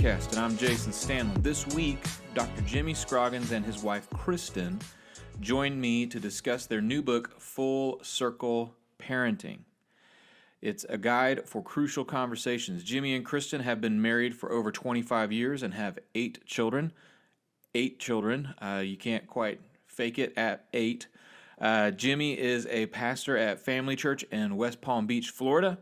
Podcast, and I'm Jason Stanland. This week, Dr. Jimmy Scroggins and his wife, Kristin, joined me to discuss their new book, Full Circle Parenting. It's a guide for crucial conversations. Jimmy and Kristin have been married for over 25 years and have 8 children. 8 children. You can't quite fake it at 8. Jimmy is a pastor at Family Church in West Palm Beach, Florida.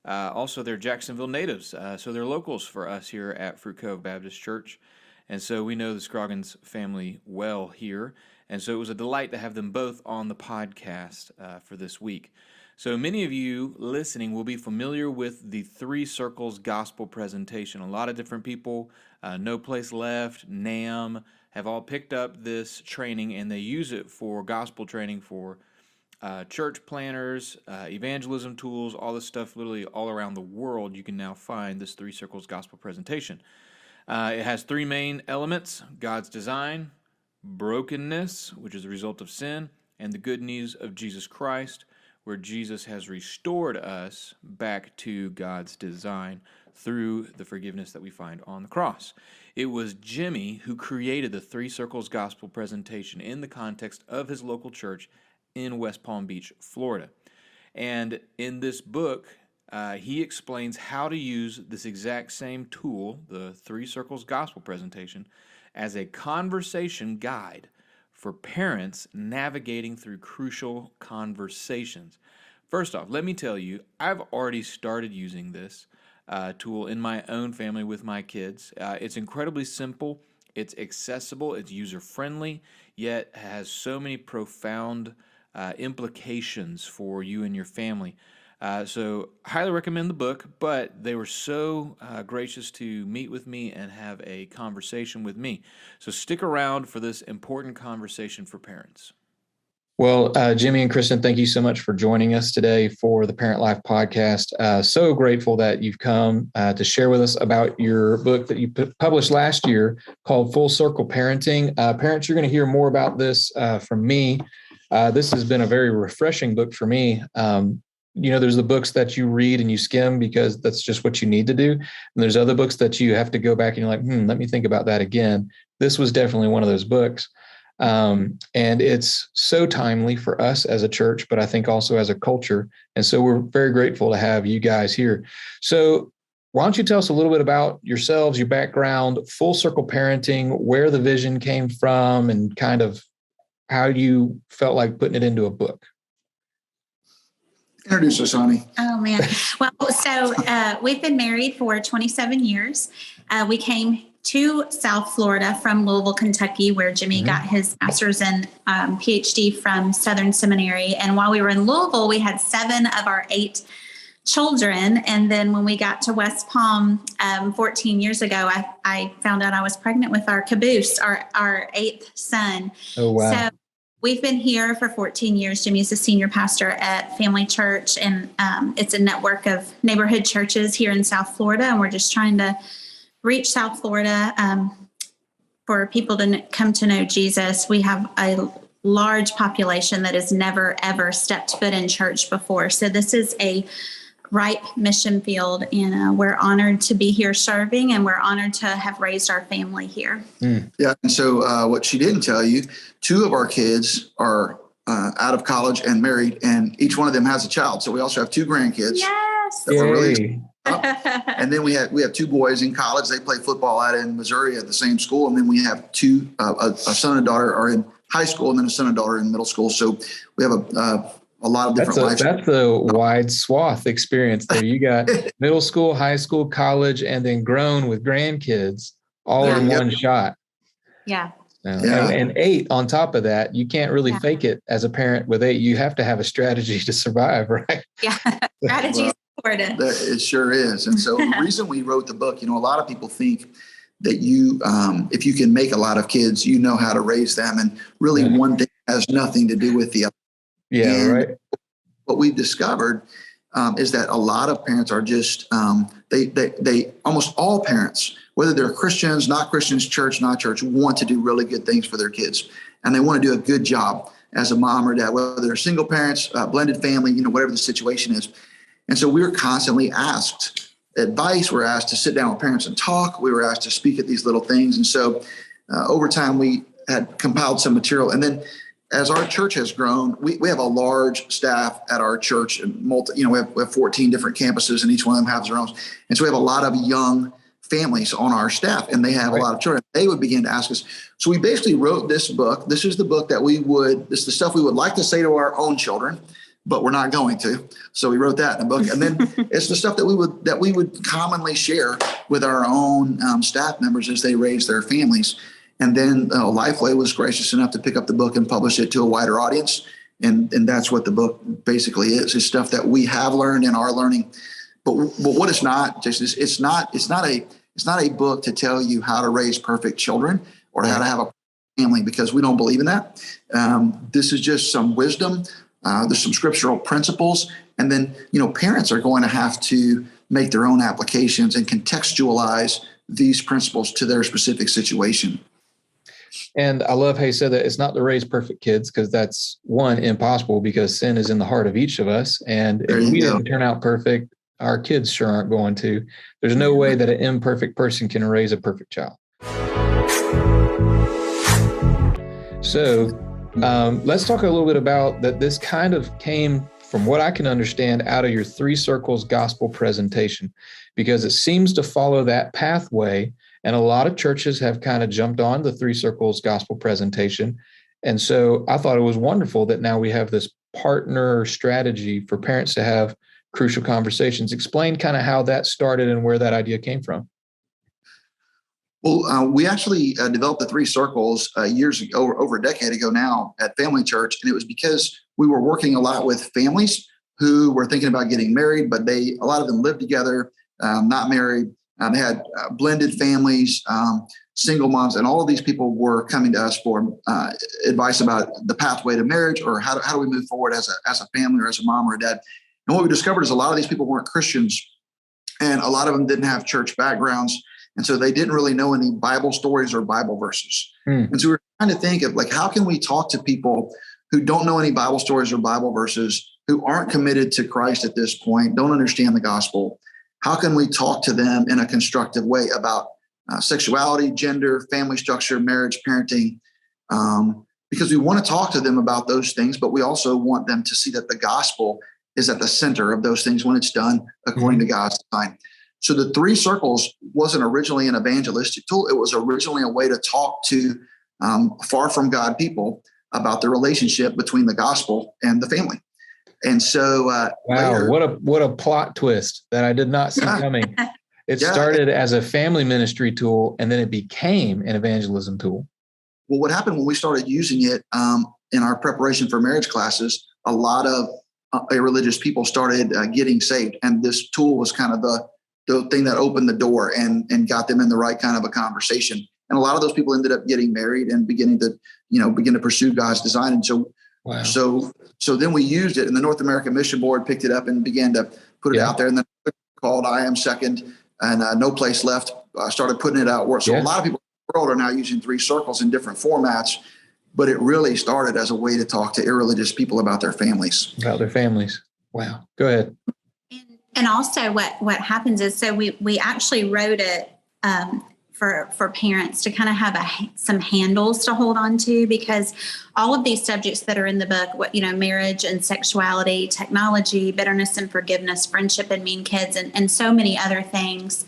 Also, they're Jacksonville natives, so they're locals for us here at Fruit Cove Baptist Church. And so we know the Scroggins family well here. And so it was a delight to have them both on the podcast for this week. So many of you listening will be familiar with the 3 Circles gospel presentation. A lot of different people, No Place Left, NAM, have all picked up this training, and they use it for gospel training for church planners, evangelism tools, all this stuff literally all around the world. You can now find this 3 Circles gospel presentation. It has 3 main elements: God's design, brokenness, which is the result of sin, and the good news of Jesus Christ, where Jesus has restored us back to God's design through the forgiveness that we find on the cross. It was Jimmy who created the 3 Circles gospel presentation in the context of his local church in West Palm Beach, Florida. And in this book, he explains how to use this exact same tool, the 3 Circles gospel presentation, as a conversation guide for parents navigating through crucial conversations. First off, let me tell you, I've already started using this tool in my own family with my kids. It's incredibly simple, it's accessible, it's user-friendly, yet has so many profound implications for you and your family. So highly recommend the book, but they were so gracious to meet with me and have a conversation with me. So stick around for this important conversation for parents. Well, Jimmy and Kristin, thank you so much for joining us today for the Parent Life podcast. So grateful that you've come to share with us about your book that you published last year called Full Circle Parenting. Parents, you're going to hear more about this from me. This has been a very refreshing book for me. There's the books that you read and you skim because that's just what you need to do. And there's other books that you have to go back and you're like, let me think about that again. This was definitely one of those books. And it's so timely for us as a church, but I think also as a culture. And so we're very grateful to have you guys here. So why don't you tell us a little bit about yourselves, your background, Full Circle Parenting, where the vision came from, and kind of how you felt like putting it into a book. Introduce us, honey. Oh, man. Well, so we've been married for 27 years. We came to South Florida from Louisville, Kentucky, where Jimmy got his master's and PhD from Southern Seminary. And while we were in Louisville, we had 7 of our 8 children. And then when we got to West Palm 14 years ago, I found out I was pregnant with our caboose, our 8th son. Oh, wow. So we've been here for 14 years. Jimmy's a senior pastor at Family Church, and it's a network of neighborhood churches here in South Florida. And we're just trying to reach South Florida for people to come to know Jesus. We have a large population that has never, ever stepped foot in church before. So this is a ripe mission field, and we're honored to be here serving, and we're honored to have raised our family here. Yeah, and so what she didn't tell you, 2 of our kids are out of college and married, and each one of them has a child. So we also have 2 grandkids. Yes. That we're really and then we have 2 boys in college. They play football out in Missouri at the same school, and then we have 2 a son and daughter are in high school, and then a son and daughter in middle school. So we have a lot of different lives. That's a wide swath experience there. You got middle school, high school, college, and then grown with grandkids all in one shot. Yeah. And 8 on top of that. You can't really fake it as a parent with 8. You have to have a strategy to survive, right? Yeah. Strategy supported. It sure is. And so the reason we wrote the book, a lot of people think that you, if you can make a lot of kids, you know how to raise them. And really one thing has nothing to do with the other. Yeah, and right. What we've discovered is that a lot of parents are just, they almost all parents, whether they're Christians, not Christians, church, not church, want to do really good things for their kids. And they want to do a good job as a mom or dad, whether they're single parents, blended family, whatever the situation is. And so we're constantly asked, advice. We were asked to sit down with parents and talk. We were asked to speak at these little things. And so over time, we had compiled some material. And then as our church has grown, we have a large staff at our church, and we have 14 different campuses, and each one of them has their own. And so we have a lot of young families on our staff, and they have a lot of children. They would begin to ask us. So we basically wrote this book. This is the book that this is the stuff we would like to say to our own children, but we're not going to. So we wrote that in a book. And then it's the stuff that we would commonly share with our own staff members as they raise their families. And then Lifeway was gracious enough to pick up the book and publish it to a wider audience. And that's what the book basically is. It's stuff that we have learned and are learning. But what it's not, Jason, it's not a book to tell you how to raise perfect children or how to have a family, because we don't believe in that. This is just some wisdom. There's some scriptural principles. And then, parents are going to have to make their own applications and contextualize these principles to their specific situation. And I love how you said that it's not to raise perfect kids, because that's impossible, because sin is in the heart of each of us. And if we didn't turn out perfect, our kids sure aren't going to. There's no way that an imperfect person can raise a perfect child. So let's talk a little bit about that. This kind of came, from what I can understand, out of your Three Circles gospel presentation, because it seems to follow that pathway. And a lot of churches have kind of jumped on the Three Circles gospel presentation. And so I thought it was wonderful that now we have this partner strategy for parents to have crucial conversations. Explain kind of how that started and where that idea came from. Well, we actually developed the Three Circles years ago, over a decade ago now, at Family Church. And it was because we were working a lot with families who were thinking about getting married, but a lot of them lived together, not married. They had blended families, single moms, and all of these people were coming to us for advice about the pathway to marriage, or how do we move forward as a family, or as a mom or a dad. And what we discovered is a lot of these people weren't Christians, and a lot of them didn't have church backgrounds. And so they didn't really know any Bible stories or Bible verses. And so we were trying to think of, how can we talk to people who don't know any Bible stories or Bible verses, who aren't committed to Christ at this point, don't understand the gospel? How can we talk to them in a constructive way about sexuality, gender, family structure, marriage, parenting? Because we want to talk to them about those things, but we also want them to see that the gospel is at the center of those things when it's done according to God's design. So the Three Circles wasn't originally an evangelistic tool. It was originally a way to talk to far from God people about the relationship between the gospel and the family. And so, wow, what a plot twist that I did not see coming. It started as a family ministry tool, and then it became an evangelism tool. Well, what happened when we started using it in our preparation for marriage classes, a lot of irreligious people started getting saved. And this tool was kind of the thing that opened the door and got them in the right kind of a conversation. And a lot of those people ended up getting married and begin to pursue God's design. And so, wow. So then we used it, and the North American Mission Board picked it up and began to put it out there. And then called I Am Second, and No Place Left started putting it out. So a lot of people in the world are now using Three Circles in different formats, but it really started as a way to talk to irreligious people about their families. Wow. Go ahead. And also what happens is, so we actually wrote it for parents to kind of have some handles to hold on to, because all of these subjects that are in the book, marriage and sexuality, technology, bitterness and forgiveness, friendship and mean kids, and so many other things,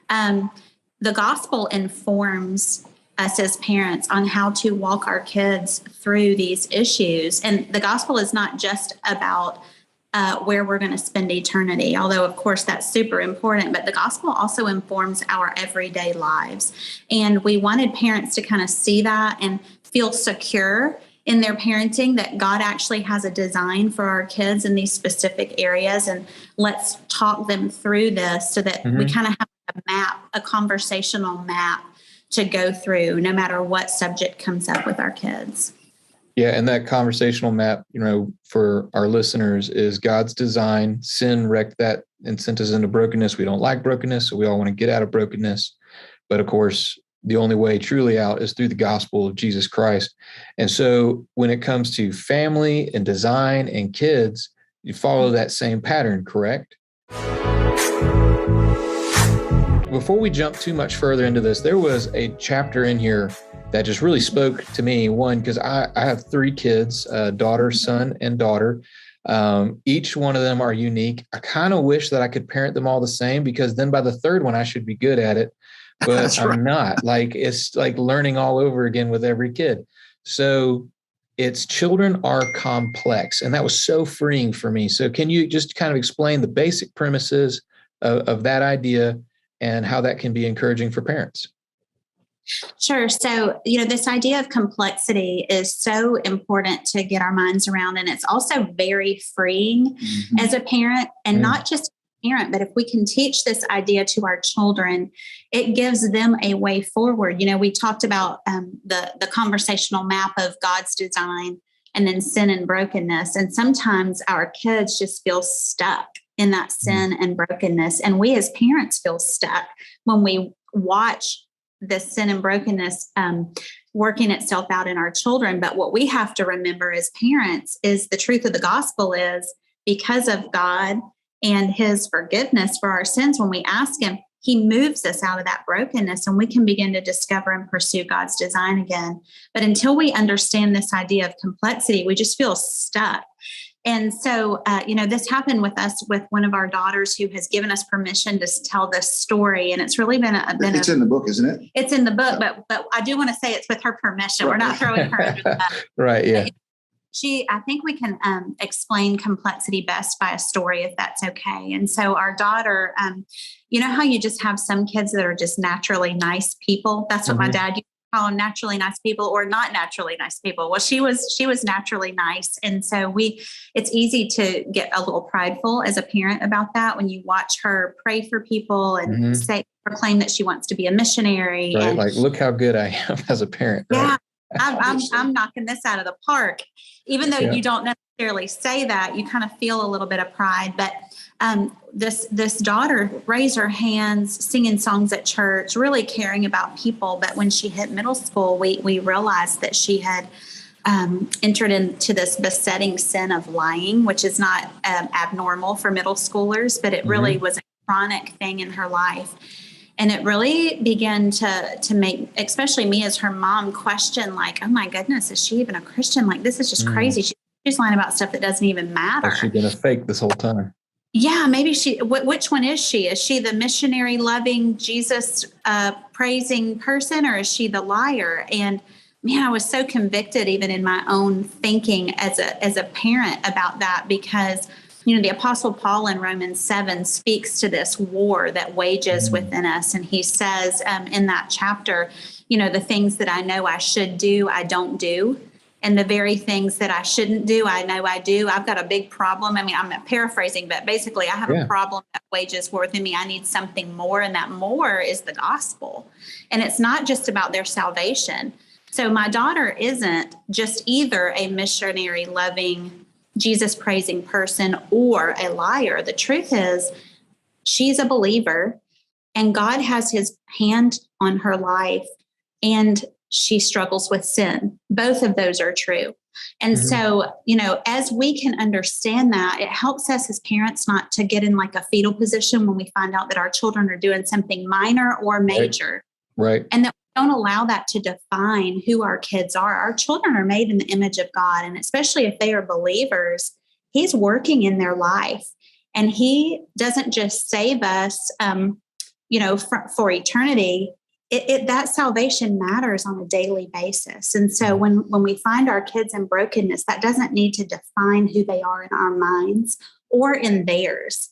the gospel informs us as parents on how to walk our kids through these issues. And the gospel is not just about where we're going to spend eternity, although of course that's super important, but the gospel also informs our everyday lives. And we wanted parents to kind of see that and feel secure in their parenting, that God actually has a design for our kids in these specific areas. And let's talk them through this so that we kind of have a conversational map to go through no matter what subject comes up with our kids. Yeah, and that conversational map, for our listeners, is God's design. Sin wrecked that and sent us into brokenness. We don't like brokenness, so we all want to get out of brokenness. But of course, the only way truly out is through the gospel of Jesus Christ. And so when it comes to family and design and kids, you follow that same pattern, correct? before we jump too much further into this, there was a chapter in here that just really spoke to me. One, because I have 3 kids, daughter, son, and daughter. Each one of them are unique. I kind of wish that I could parent them all the same, because then by the 3rd one, I should be good at it, but I'm not. Like, it's like learning all over again with every kid. So children are complex, and that was so freeing for me. So can you just kind of explain the basic premises of that idea and how that can be encouraging for parents? Sure. So, this idea of complexity is so important to get our minds around. And it's also very freeing as a parent, and not just a parent, but if we can teach this idea to our children, it gives them a way forward. We talked about the conversational map of God's design and then sin and brokenness. And sometimes our kids just feel stuck in that sin and brokenness. And we as parents feel stuck when we watch the sin and brokenness working itself out in our children. But what we have to remember as parents is the truth of the gospel is, because of God and his forgiveness for our sins, when we ask him, he moves us out of that brokenness, and we can begin to discover and pursue God's design again. But until we understand this idea of complexity, we just feel stuck. And so, this happened with us, with one of our daughters who has given us permission to tell this story. And it's really been it's in the book, isn't it? It's in the book, but I do want to say it's with her permission. Right. We're not throwing her under the bus. Right. Yeah. I think we can explain complexity best by a story, if that's okay. And so our daughter, how you just have some kids that are just naturally nice people. That's what my dad used to call them, naturally nice people, or not naturally nice people. Well, she was naturally nice. And so it's easy to get a little prideful as a parent about that when you watch her pray for people and proclaim that she wants to be a missionary. Right. And, like, look how good I am as a parent. Right? Yeah. I'm knocking this out of the park. Even though you don't necessarily say that, you kind of feel a little bit of pride. But this daughter raised her hands, singing songs at church, really caring about people. But when she hit middle school, we realized that she had entered into this besetting sin of lying, which is not abnormal for middle schoolers, but it really was a chronic thing in her life. And it really began to make, especially me as her mom, question, like, oh my goodness, is she even a Christian? Like, this is just crazy. She's lying about stuff that doesn't even matter. Has she been a fake this whole time? Yeah, maybe which one is she? Is she the missionary loving, Jesus praising person, or is she the liar? And man, I was so convicted even in my own thinking as a parent about that, because the Apostle Paul in Romans 7 speaks to this war that wages within us. And he says in that chapter, the things that I know I should do, I don't do. And the very things that I shouldn't do, I know I do. I've got a big problem. I mean, I'm paraphrasing, but basically I have a problem that wages war within me. I need something more. And that more is the gospel. And it's not just about their salvation. So my daughter isn't just either a missionary loving, Jesus praising person or a liar. The truth is, she's a believer, and God has his hand on her life, and she struggles with sin. Both of those are true. And so, as we can understand that, it helps us as parents not to get in like a fetal position when we find out that our children are doing something minor or major. Right. And that we don't allow that to define who our kids are. Our children are made in the image of God. And especially if they are believers, he's working in their life. And he doesn't just save us, for eternity. That salvation matters on a daily basis. And so when we find our kids in brokenness, that doesn't need to define who they are in our minds or in theirs.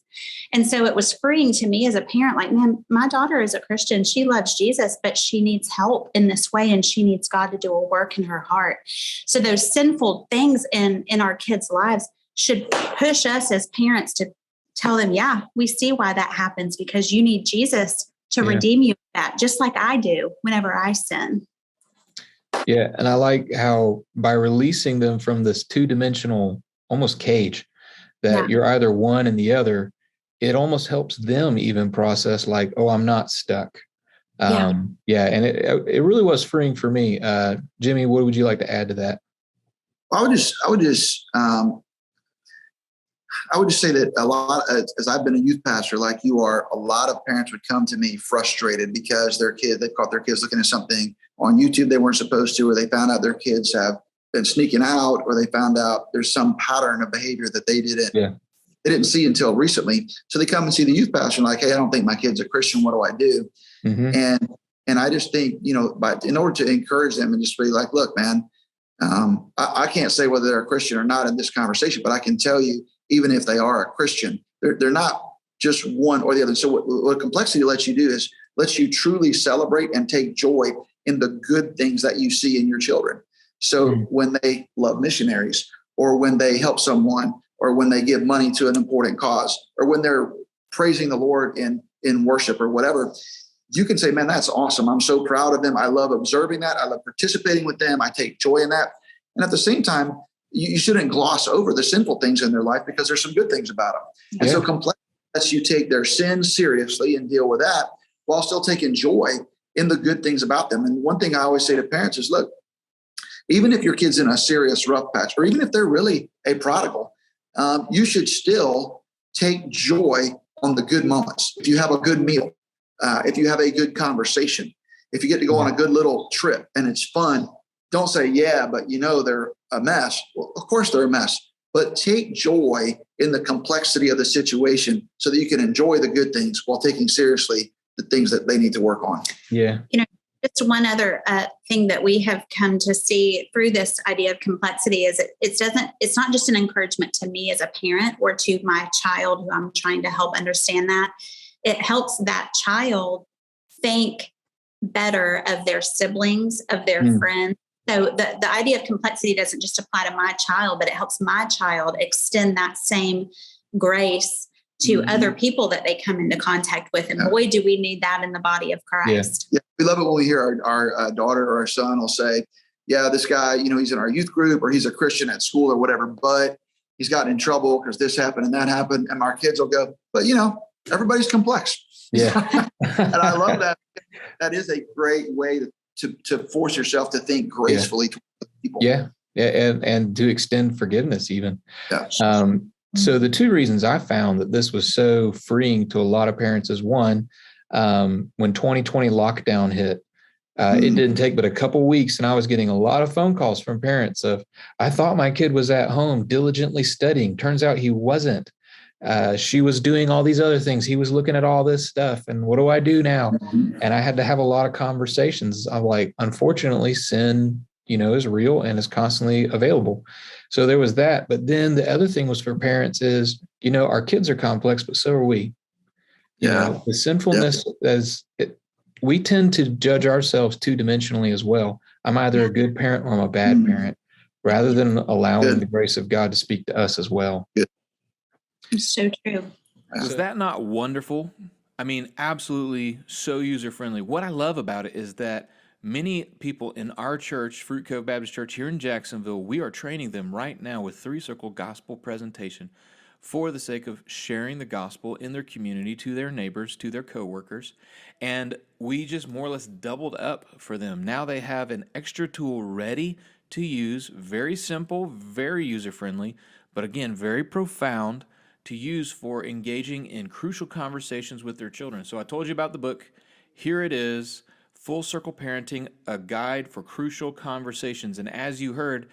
And so it was freeing to me as a parent, like, man, my daughter is a Christian. She loves Jesus, but she needs help in this way, and she needs God to do a work in her heart. So those sinful things in our kids' lives should push us as parents to tell them, yeah, we see why that happens, because you need Jesus to redeem you from that, just like I do whenever I sin. Yeah. And I like how by releasing them from this 2-dimensional, almost cage, that you're either one and the other, it almost helps them even process like, oh, I'm not stuck. And it really was freeing for me. Jimmy, what would you like to add to that? I would just I would just say that a lot, as I've been a youth pastor like you are, a lot of parents would come to me frustrated because they've caught their kids looking at something on YouTube they weren't supposed to, or they found out their kids have been sneaking out, or they found out there's some pattern of behavior that they didn't see until recently. So they come and see the youth pastor and like, hey, I don't think my kid's a Christian. What do I do? Mm-hmm. And I just think, in order to encourage them and just be like, look, man, I can't say whether they're a Christian or not in this conversation, but I can tell you, even if they are a Christian, they're not just one or the other. So what complexity lets you do is lets you truly celebrate and take joy in the good things that you see in your children. So when they love missionaries, or when they help someone, or when they give money to an important cause, or when they're praising the Lord in worship or whatever, you can say, man, that's awesome. I'm so proud of them. I love observing that. I love participating with them. I take joy in that. And at the same time, you shouldn't gloss over the sinful things in their life, because there's some good things about them. And so complexity lets you take their sin seriously and deal with that while still taking joy in the good things about them. And one thing I always say to parents is, look, even if your kid's in a serious rough patch, or even if they're really a prodigal, you should still take joy on the good moments. If you have a good meal, if you have a good conversation, if you get to go on a good little trip and it's fun, don't say, yeah, but they're a mess. Well, of course they're a mess, but take joy in the complexity of the situation so that you can enjoy the good things while taking seriously the things that they need to work on. Yeah. Just one other thing that we have come to see through this idea of complexity is it's not just an encouragement to me as a parent or to my child who I'm trying to help understand that. It helps that child think better of their siblings, of their friends. So the idea of complexity doesn't just apply to my child, but it helps my child extend that same grace to other people that they come into contact with. And boy, do we need that in the body of Christ. Yeah. We love it when we hear our daughter or our son will say, yeah, this guy, he's in our youth group, or he's a Christian at school or whatever, but he's gotten in trouble because this happened and that happened. And our kids will go, but everybody's complex. Yeah. And I love that. That is a great way to force yourself to think gracefully towards people. Yeah. And to extend forgiveness even. Yeah. So the two reasons I found that this was so freeing to a lot of parents is, one, when 2020 lockdown hit, it didn't take but a couple weeks, and I was getting a lot of phone calls from parents of, I thought my kid was at home diligently studying. Turns out he wasn't. She was doing all these other things. He was looking at all this stuff. And what do I do now? And I had to have a lot of conversations. I'm like, unfortunately, sin, is real and is constantly available. So there was that. But then the other thing was for parents is, our kids are complex, but so are we. The sinfulness we tend to judge ourselves two-dimensionally as well. I'm either a good parent or I'm a bad parent, rather than allowing the grace of God to speak to us as well. So true. Was that not wonderful? I mean, absolutely so user-friendly. What I love about it is that many people in our church, Fruit Cove Baptist Church here in Jacksonville, we are training them right now with Three Circle Gospel Presentation for the sake of sharing the gospel in their community to their neighbors, to their coworkers. And we just more or less doubled up for them. Now they have an extra tool ready to use, very simple, very user-friendly, but again, very profound to use for engaging in crucial conversations with their children. So I told you about the book. Here it is, Full Circle Parenting, a guide for crucial conversations. And as you heard,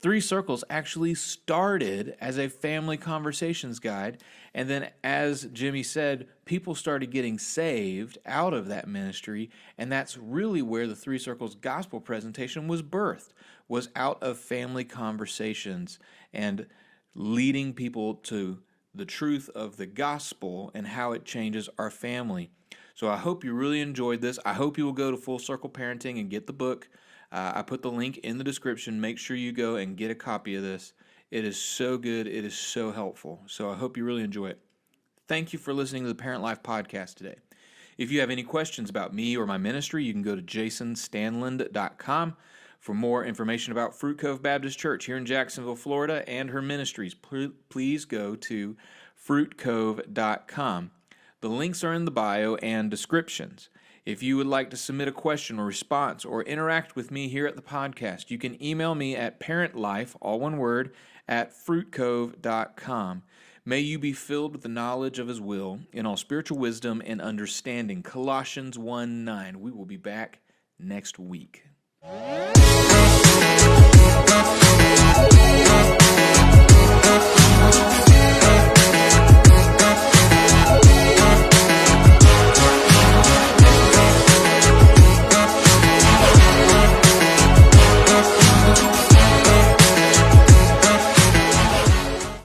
Three Circles actually started as a family conversations guide. And then, as Jimmy said, people started getting saved out of that ministry. And that's really where the Three Circles gospel presentation was birthed, was out of family conversations and leading people to the truth of the gospel and how it changes our family. So I hope you really enjoyed this. I hope you will go to Full Circle Parenting and get the book. I put the link in the description. Make sure you go and get a copy of this. It is so good. It is so helpful. So I hope you really enjoy it. Thank you for listening to the Parent Life Podcast today. If you have any questions about me or my ministry, you can go to jasonstanland.com for more information about Fruit Cove Baptist Church here in Jacksonville, Florida, and her ministries. Please go to fruitcove.com. The links are in the bio and descriptions. If you would like to submit a question or response or interact with me here at the podcast, you can email me at parentlife, all one word, at fruitcove.com. May you be filled with the knowledge of his will in all spiritual wisdom and understanding. Colossians 1:9. We will be back next week.